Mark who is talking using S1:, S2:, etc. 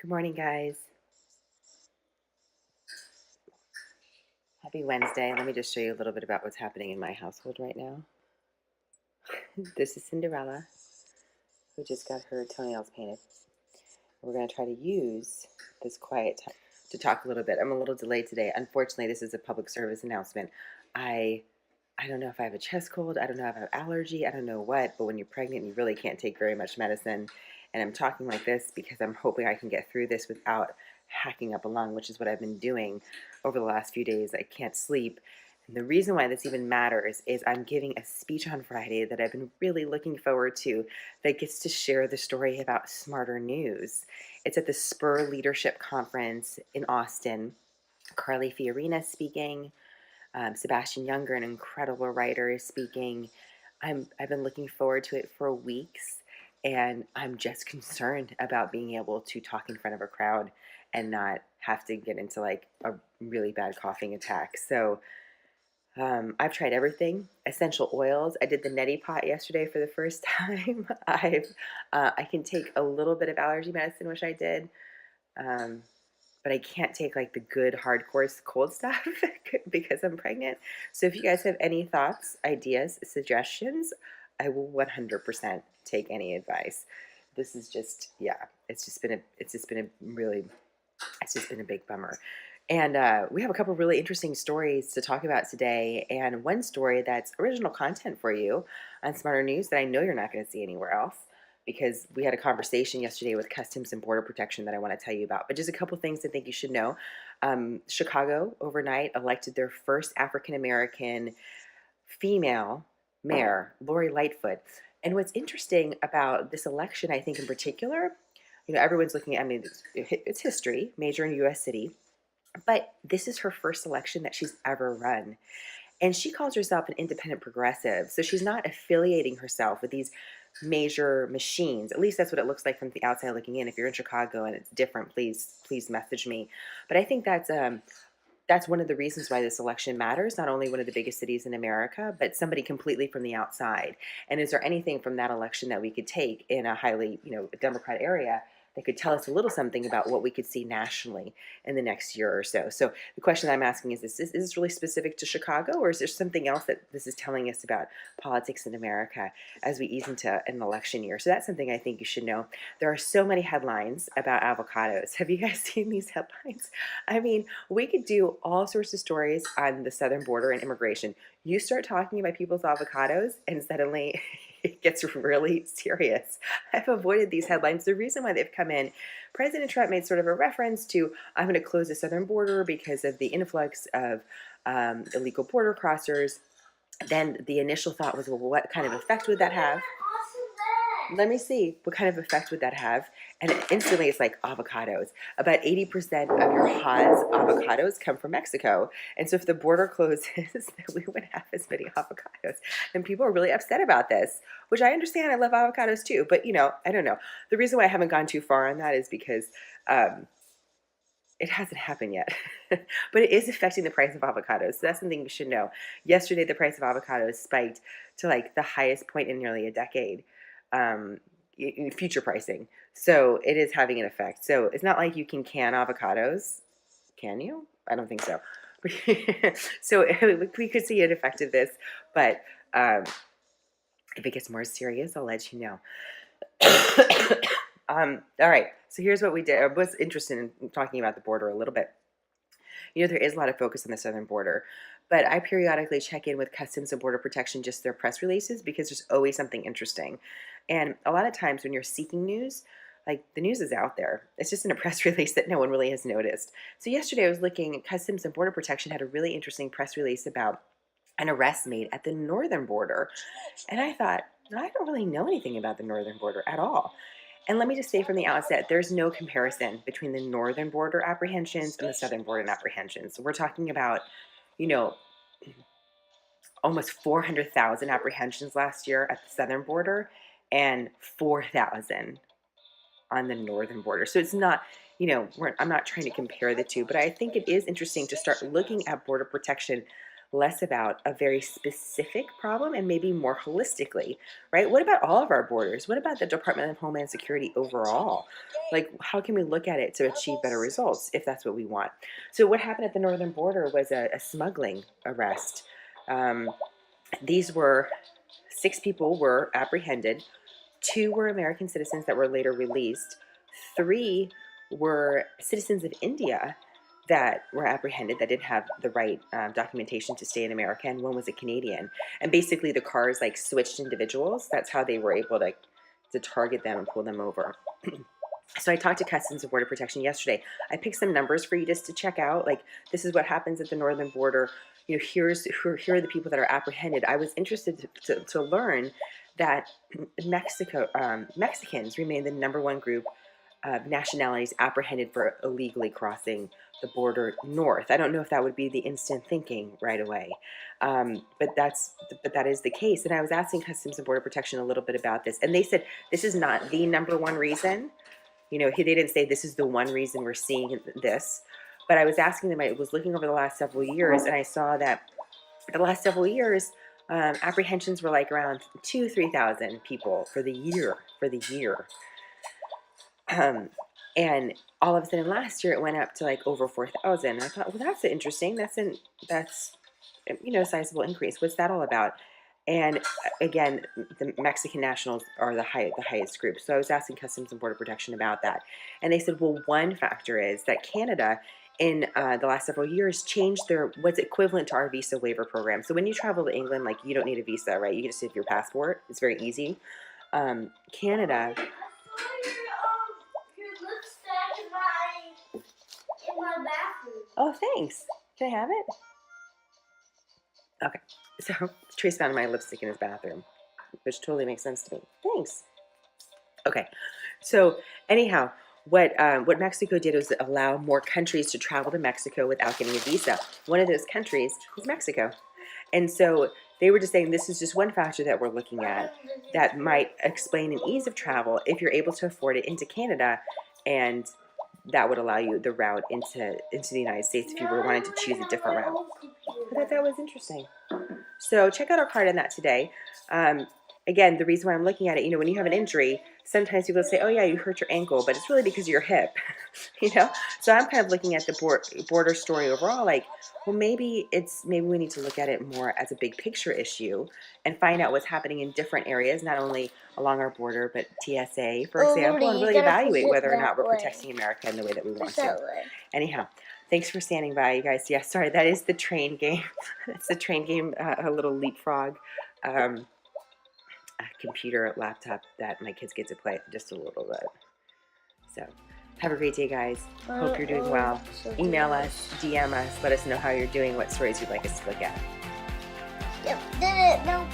S1: Good morning, guys. Happy Wednesday. Let me just show you a little bit about what's happening in my household right now. This is Cinderella, who just got her toenails painted. We're going to try to use this quiet time to talk a little bit. I'm a little delayed today. Unfortunately, this is a public service announcement. I don't know if I have a chest cold. I don't know if I have allergy. I don't know what. But when you're pregnant, you really can't take very much medicine. And I'm talking like this because I'm hoping I can get through this without hacking up a lung, which is what I've been doing over the last few days. I can't sleep. And the reason why this even matters is I'm giving a speech on Friday that I've been really looking forward to that gets to share the story about SmartHER news. It's at the SPUR Leadership Conference in Austin. Carly Fiorina speaking. Sebastian Younger, an incredible writer, is speaking. I've been looking forward to it for weeks, and I'm just concerned about being able to talk in front of a crowd and not have to get into like a really bad coughing attack. So I've tried everything. Essential oils. I did the neti pot yesterday for the first time. I can take a little bit of allergy medicine, which I did. But I can't take like the good hardcore cold stuff because I'm pregnant. So if you guys have any thoughts, ideas, suggestions, I will 100% take any advice. This is just, yeah, it's just been a big bummer. And we have a couple really interesting stories to talk about today, and one story that's original content for you on SmartHER News that I know you're not going to see anywhere else, because we had a conversation yesterday with Customs and Border Protection that I want to tell you about. But just a couple things I think you should know. Chicago overnight elected their first African-American female mayor, Lori Lightfoot. And what's interesting about this election, I think in particular, everyone's looking at, I mean, it's history, major in U.S. city, but this is her first election that she's ever run. And she calls herself an independent progressive. So she's not affiliating herself with these major machines. At least that's what it looks like from the outside looking in. If you're in Chicago and it's different, please message me. But I think that's one of the reasons why this election matters, not only one of the biggest cities in America, but somebody completely from the outside. And is there anything from that election that we could take in a highly, Democrat area that could tell us a little something about what we could see nationally in the next year or so? So the question I'm asking is this really specific to Chicago, or is there something else that this is telling us about politics in America as we ease into an election year? So that's something I think you should know. There are so many headlines about avocados. Have you guys seen these headlines? I mean, we could do all sorts of stories on the southern border and immigration. You start talking about people's avocados and suddenly it gets really serious. I've avoided these headlines. The reason why they've come in, President Trump made sort of a reference to, I'm going to close the southern border because of the influx of illegal border crossers. Then the initial thought was, well, what kind of effect would that have? Let me see, what kind of effect would that have? And instantly it's like avocados. About 80% of your Haas avocados come from Mexico. And so if the border closes, then we would have as many avocados. And people are really upset about this, which I understand. I love avocados too. But, I don't know. The reason why I haven't gone too far on that is because it hasn't happened yet. But it is affecting the price of avocados. So that's something you should know. Yesterday, the price of avocados spiked to like the highest point in nearly a decade. In future pricing. So it is having an effect. So it's not like you can avocados. Can you? I don't think so. So we could see an effect of this, but if it gets more serious, I'll let you know. All right. So here's what we did. I was interested in talking about the border a little bit. There is a lot of focus on the southern border, but I periodically check in with Customs and Border Protection, just their press releases, because there's always something interesting. And a lot of times when you're seeking news, like the news is out there. It's just in a press release that no one really has noticed. So yesterday I was looking, Customs and Border Protection had a really interesting press release about an arrest made at the northern border. And I thought, I don't really know anything about the northern border at all. And let me just say from the outset, there's no comparison between the northern border apprehensions and the southern border apprehensions. So we're talking about, almost 400,000 apprehensions last year at the southern border and 4,000 on the northern border. So it's not, I'm not trying to compare the two, but I think it is interesting to start looking at border protection less about a very specific problem and maybe more holistically, right? What about all of our borders? What about the Department of Homeland Security overall? Like, how can we look at it to achieve better results if that's what we want? So what happened at the northern border was a smuggling arrest. Um, these were 6 people were apprehended. 2 were American citizens that were later released. 3 were citizens of India that were apprehended that didn't have the right documentation to stay in America, and 1 was a Canadian. And basically, the cars like switched individuals. That's how they were able to target them and pull them over. So I talked to Customs and Border Protection yesterday. I picked some numbers for you just to check out. Like, this is what happens at the northern border. You know, here are the people that are apprehended. I was interested to learn that Mexicans remain the #1 group of nationalities apprehended for illegally crossing the border north. I don't know if that would be the instant thinking right away, but that is the case. And I was asking Customs and Border Protection a little bit about this, and they said this is not the #1 reason. You know, they didn't say this is the one reason we're seeing this, but I was asking them. I was looking over the last several years, and I saw that the last several years, apprehensions were like around 2,000-3,000 people for the year. And all of a sudden last year it went up to like over 4,000. I thought, well, that's interesting. That's a sizable increase. What's that all about? And again, the Mexican nationals are the highest group. So I was asking Customs and Border Protection about that. And they said, well, one factor is that Canada in the last several years changed their what's equivalent to our visa waiver program. So when you travel to England, like, you don't need a visa, right? You can just have your passport. It's very easy. Canada.
S2: Your lipstick in my bathroom.
S1: Oh, thanks. Can I have it? Okay. So Trace found my lipstick in his bathroom, which totally makes sense to me. Thanks. Okay. So anyhow, what Mexico did was allow more countries to travel to Mexico without getting a visa. One of those countries is Mexico. And so they were just saying this is just one factor that we're looking at that might explain an ease of travel if you're able to afford it into Canada, and that would allow you the route into the United States if you were wanting to choose a different route. I thought that was interesting. So check out our card on that today. Again, the reason why I'm looking at it, you know, when you have an injury, sometimes people say, oh yeah, you hurt your ankle, but it's really because of your hip, you know? So I'm kind of looking at the border story overall, like, well, maybe we need to look at it more as a big picture issue and find out what's happening in different areas, not only along our border, but TSA, for example, and really evaluate whether or not we're protecting America in the way that we want to. Anyhow, thanks for standing by, you guys. Yeah, sorry, that is the train game. It's the train game, a little leapfrog. A computer laptop that my kids get to play just a little bit. So have a great day, guys. Hope you're doing well. Email us, DM us, let us know how you're doing, what stories you'd like us to look at.
S2: Yep, did it. No.